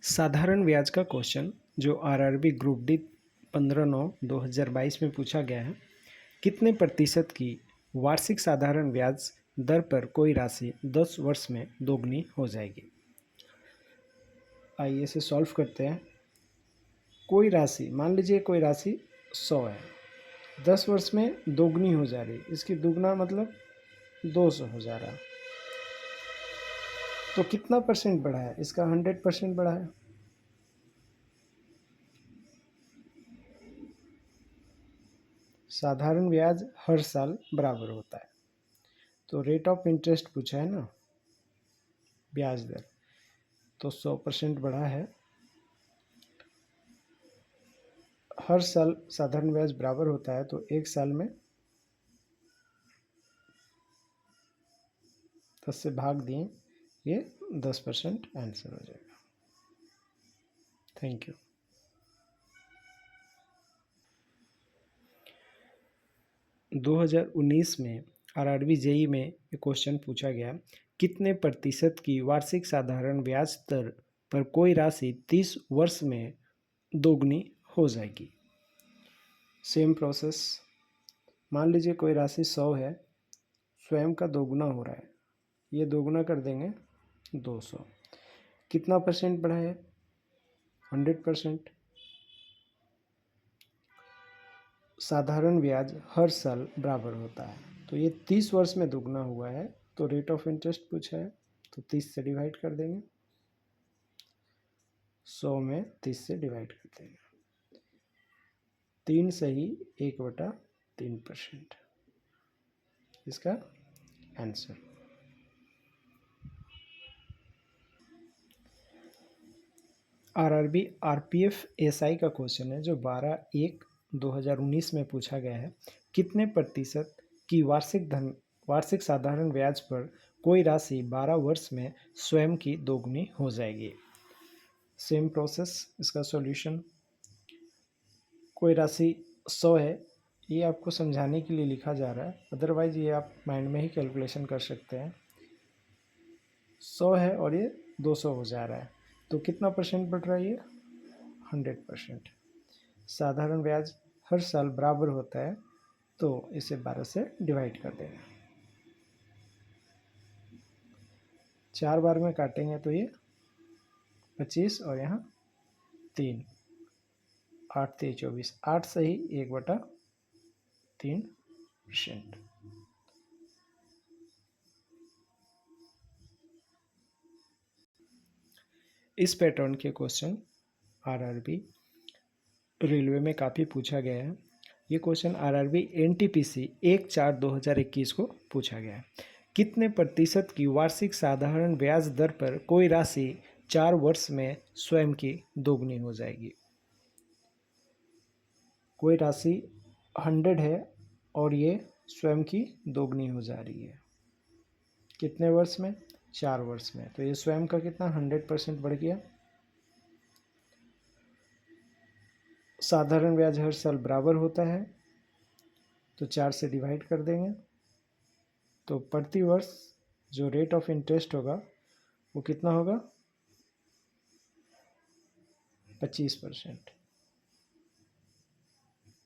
साधारण ब्याज का क्वेश्चन जो आरआरबी ग्रुप डी 15/9/2022 में पूछा गया है। कितने प्रतिशत की वार्षिक साधारण ब्याज दर पर कोई राशि 10 वर्ष में दोगुनी हो जाएगी। आइए इसे सॉल्व करते हैं। कोई राशि, मान लीजिए कोई राशि 100 है, 10 वर्ष में दोगुनी हो जा रही, इसकी दुगना मतलब 200 हो जा रहा। तो कितना परसेंट बढ़ा है? इसका 100% बढ़ा है। साधारण ब्याज हर साल बराबर होता है, तो रेट ऑफ इंटरेस्ट पूछा है ना, ब्याज दर, तो 100% बढ़ा है। हर साल साधारण ब्याज बराबर होता है, तो एक साल में 10 से भाग दिए, ये 10% आंसर हो जाएगा। Thank you. दो 2019 में आरआरबी जेई में एक क्वेश्चन पूछा गया, कितने प्रतिशत की वार्षिक साधारण ब्याज दर पर कोई राशि 30 वर्ष में दोगुनी हो जाएगी। सेम प्रोसेस, मान लीजिए कोई राशि 100 है, स्वयं का दोगुना हो रहा है, ये दोगुना कर देंगे 200। कितना परसेंट बढ़ा है? 100%। साधारण ब्याज हर साल बराबर होता है, तो ये 30 वर्ष में दुगना हुआ है, तो रेट ऑफ इंटरेस्ट पूछा है, तो 30 से डिवाइड कर देंगे, 100 में 30 से डिवाइड कर देंगे, 3 सही 1/3%, इसका आंसर। आरआरबी आरपीएफ एसआई का क्वेश्चन है जो 12/1/2019 में पूछा गया है। कितने प्रतिशत की वार्षिक साधारण ब्याज पर कोई राशि 12 वर्ष में स्वयं की दोगुनी हो जाएगी। सेम प्रोसेस, इसका सॉल्यूशन। कोई राशि 100 है, ये आपको समझाने के लिए लिखा जा रहा है, अदरवाइज ये आप माइंड में ही कैलकुलेशन कर सकते हैं। 100 है और ये 200 हो जा रहा है, तो कितना परसेंट बढ़ रहा है ये? 100%। साधारण ब्याज हर साल बराबर होता है, तो इसे 12 से डिवाइड कर देंगे, 4 बार में काटेंगे तो ये 25 और यहाँ 3, 8 3 24, 8 सही 1/3%। इस पैटर्न के क्वेश्चन आरआरबी रेलवे में काफ़ी पूछा गया है। ये क्वेश्चन आरआरबी एनटीपीसी 1/4/2021 को पूछा गया है। कितने प्रतिशत की वार्षिक साधारण ब्याज दर पर कोई राशि 4 वर्ष में स्वयं की दोगुनी हो जाएगी। कोई राशि 100 है और ये स्वयं की दोगुनी हो जा रही है, कितने वर्ष में? 4 वर्ष में, तो ये स्वयं का कितना 100% बढ़ गया। साधारण ब्याज हर साल बराबर होता है, तो 4 से डिवाइड कर देंगे, तो प्रति वर्ष जो रेट ऑफ इंटरेस्ट होगा वो कितना होगा? 25%,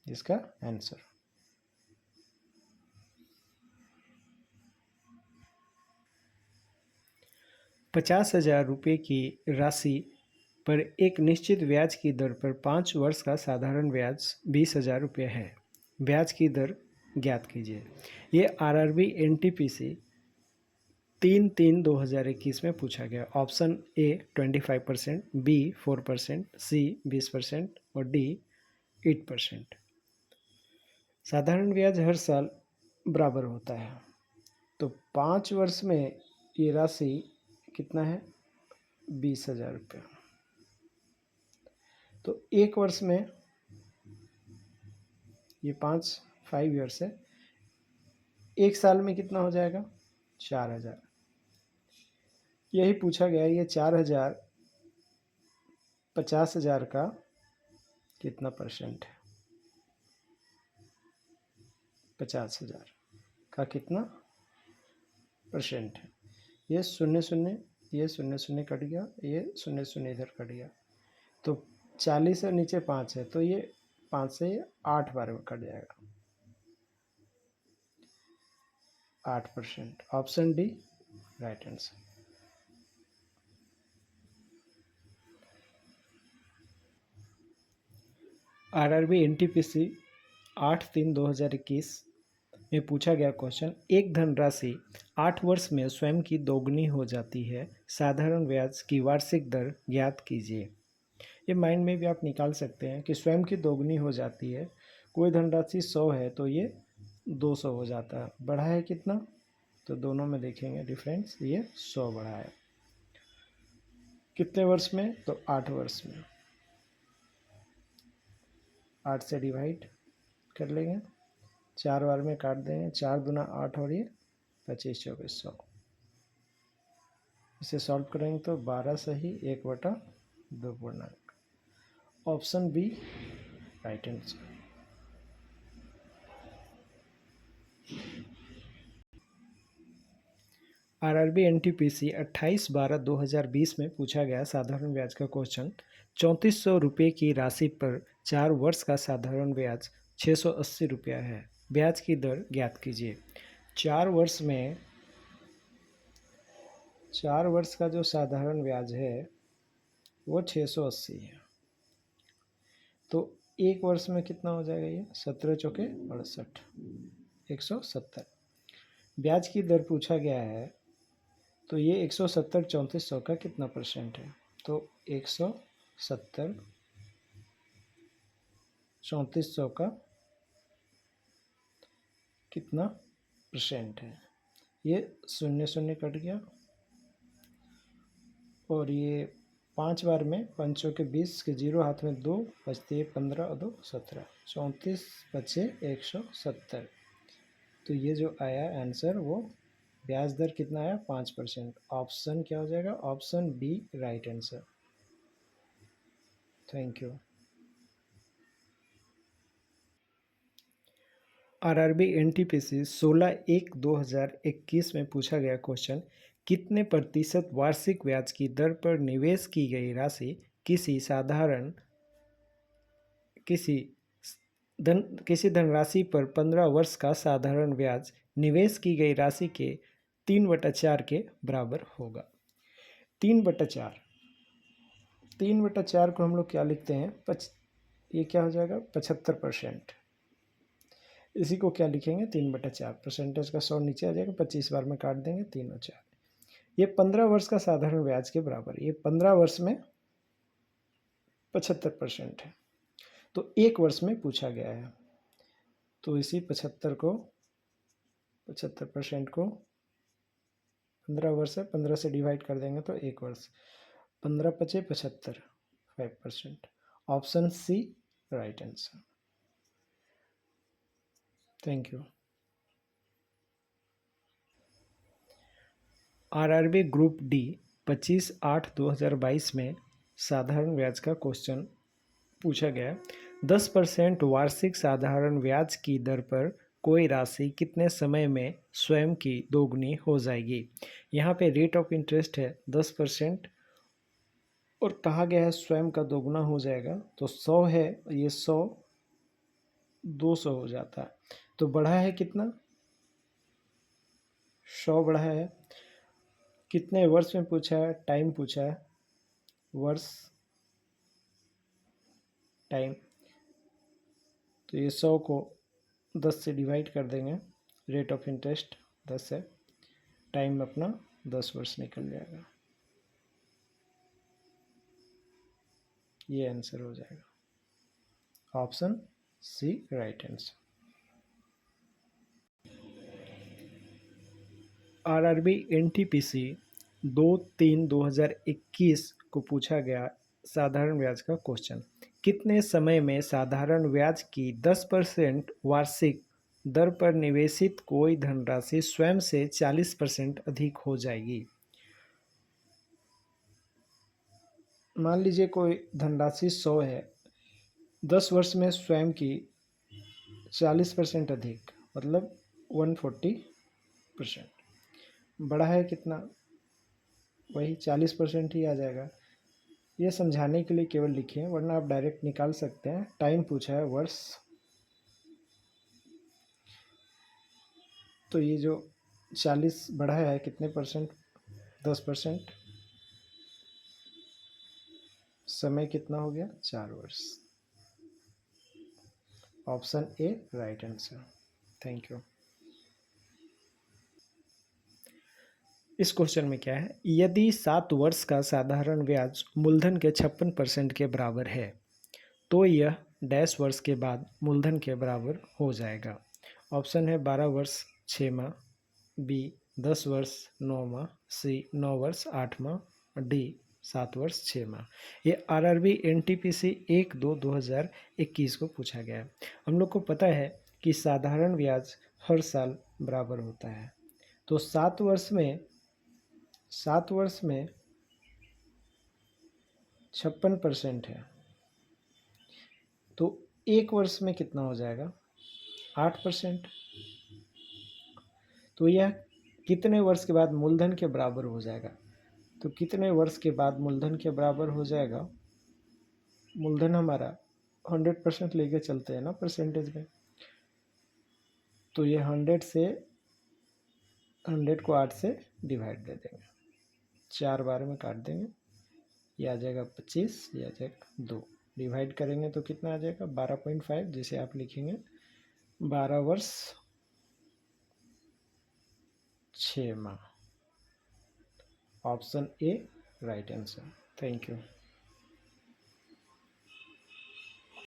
इसका आंसर। ₹50,000 की राशि पर एक निश्चित ब्याज की दर पर 5 वर्ष का साधारण ब्याज ₹20,000 है। ब्याज की दर ज्ञात कीजिए। ये आरआरबी एनटीपीसी 3/3/2021 में पूछा गया। ऑप्शन ए 25%, बी 4%, सी 20% और डी 8%। साधारण ब्याज हर साल बराबर होता है, तो 5 वर्ष में ये राशि कितना है? 20,000 रुपये। तो एक वर्ष में ये 5 ईयर्स है, एक साल में कितना हो जाएगा? 4,000। यही पूछा गया, ये 4,000 50,000 का कितना परसेंट है? 50,000 का कितना परसेंट है? ये 0 0 ये शून्य शून्य कट गया, ये शून्य शून्य इधर कट गया, तो 40 है, नीचे 5 है, तो ये 5 से 8 बार में कट जाएगा, 8%। Option D right answer. RRB NTPC 8/3/2021 में पूछा गया क्वेश्चन, एक धनराशि 8 वर्ष में स्वयं की दोगुनी हो जाती है, साधारण ब्याज की वार्षिक दर ज्ञात कीजिए। ये माइंड में भी आप निकाल सकते हैं कि स्वयं की दोगुनी हो जाती है, कोई धनराशि 100 है तो ये 200 हो जाता है, बढ़ा है कितना, तो दोनों में देखेंगे डिफरेंस, ये 100 बढ़ा है। कितने वर्ष में, तो 8 वर्ष में। 8 से डिवाइड कर लेंगे, 4 बार में काट देंगे, 4 दूना 8 और ये 25 24 100। इसे सॉल्व करेंगे तो 12 सही 1/2 पूर्णांक। Option B right answer. RRB NTPC 28/12/2020 में पूछा गया साधारण ब्याज का क्वेश्चन, 3400 रुपये की राशि पर 4 वर्ष का साधारण ब्याज 680 रुपया है, ब्याज की दर ज्ञात कीजिए। 4 वर्ष में 4 वर्ष का जो साधारण ब्याज है वो 680 है, तो 1 वर्ष में कितना हो जाएगा, ये 17 चौके 68, 170। ब्याज की दर पूछा गया है, तो ये 170 3400 का कितना परसेंट है, तो 170 3400 का कितना परसेंट है, ये शून्य शून्य कट गया, और ये 5 बार में 5 के 20 के 0 हाथ में 2 बचते 15 और 2 17, 34 बचे 170। तो ये जो आया आंसर वो ब्याज दर कितना आया, 5%। ऑप्शन क्या हो जाएगा, option B right answer. Thank you. RRB NTPC 16/1/2021 में पूछा गया क्वेश्चन, कितने प्रतिशत वार्षिक ब्याज की दर पर निवेश की गई राशि किसी धनराशि पर 15 वर्ष का साधारण ब्याज निवेश की गई राशि के 3/4 के बराबर होगा। 3/4, 3/4 को हम लोग क्या लिखते हैं, ये क्या हो जाएगा 75%। इसी को क्या लिखेंगे, 3/4, परसेंटेज का 100 नीचे आ जाएगा, 25 बार में काट देंगे, 3 और 4, ये 15 वर्ष का साधारण ब्याज के बराबर। ये 15 वर्ष में 75% है, तो 1 वर्ष में पूछा गया है, तो इसी 75% को 15 वर्ष है, 15 से डिवाइड कर देंगे तो 1 वर्ष, 15 पचे 75, 5%। Option C right answer. Thank you. RRB group D 25/8/2022 में साधारण ब्याज का क्वेश्चन पूछा गया, 10% वार्षिक साधारण ब्याज की दर पर कोई राशि कितने समय में स्वयं की दोगुनी हो जाएगी। यहाँ पे रेट ऑफ इंटरेस्ट है 10%, और कहा गया है स्वयं का दोगुना हो जाएगा, तो 100 है, ये 100 200 हो जाता है, तो बढ़ा है कितना, 100 बढ़ा है। कितने वर्ष में पूछा है, टाइम पूछा है, वर्ष टाइम, तो ये 100 को 10 से डिवाइड कर देंगे, रेट ऑफ इंटरेस्ट 10 है, टाइम अपना 10 वर्ष निकल जाएगा, ये आंसर हो जाएगा। Option C right answer. RRB NTPC 2/3/2021 को पूछा गया साधारण ब्याज का क्वेश्चन, कितने समय में साधारण ब्याज की 10% वार्षिक दर पर निवेशित कोई धनराशि स्वयं से 40% अधिक हो जाएगी। मान लीजिए कोई धनराशि 100 है, 10 वर्ष में स्वयं की 40% अधिक, मतलब 140%, बड़ा है कितना, वही 40% ही आ जाएगा। ये समझाने के लिए केवल लिखे हैं, वरना आप डायरेक्ट निकाल सकते हैं। टाइम पूछा है वर्ष, तो ये जो 40 बढ़ाया है कितने परसेंट, 10%। समय कितना हो गया, 4 वर्ष। Option A right answer. Thank you. इस क्वेश्चन में क्या है, यदि 7 वर्ष का साधारण ब्याज मूलधन के 56% के बराबर है तो यह डैश वर्ष के बाद मूलधन के बराबर हो जाएगा। ऑप्शन है 12 वर्ष 6 माह, बी 10 वर्ष 9 माह, सी 9 वर्ष 8 माह, डी 7 वर्ष 6 माह। ये आरआरबी एनटीपीसी 1/2/2021 को पूछा गया है। हम लोग को पता है कि साधारण ब्याज हर साल बराबर होता है, तो 7 वर्ष में 56% है, तो 1 वर्ष में कितना हो जाएगा, 8%। तो यह कितने वर्ष के बाद मूलधन के बराबर हो जाएगा, तो कितने वर्ष के बाद मूलधन के बराबर हो जाएगा, मूलधन हमारा 100% लेके चलते हैं ना परसेंटेज में, तो ये 100 को 8 से डिवाइड दे देंगे, 4 बार में काट देंगे, ये आ जाएगा 25, ये आ जाएगा 2, डिवाइड करेंगे तो कितना आ जाएगा 12.5, जिसे आप लिखेंगे 12 वर्ष 6 माह। Option A right answer. Thank you.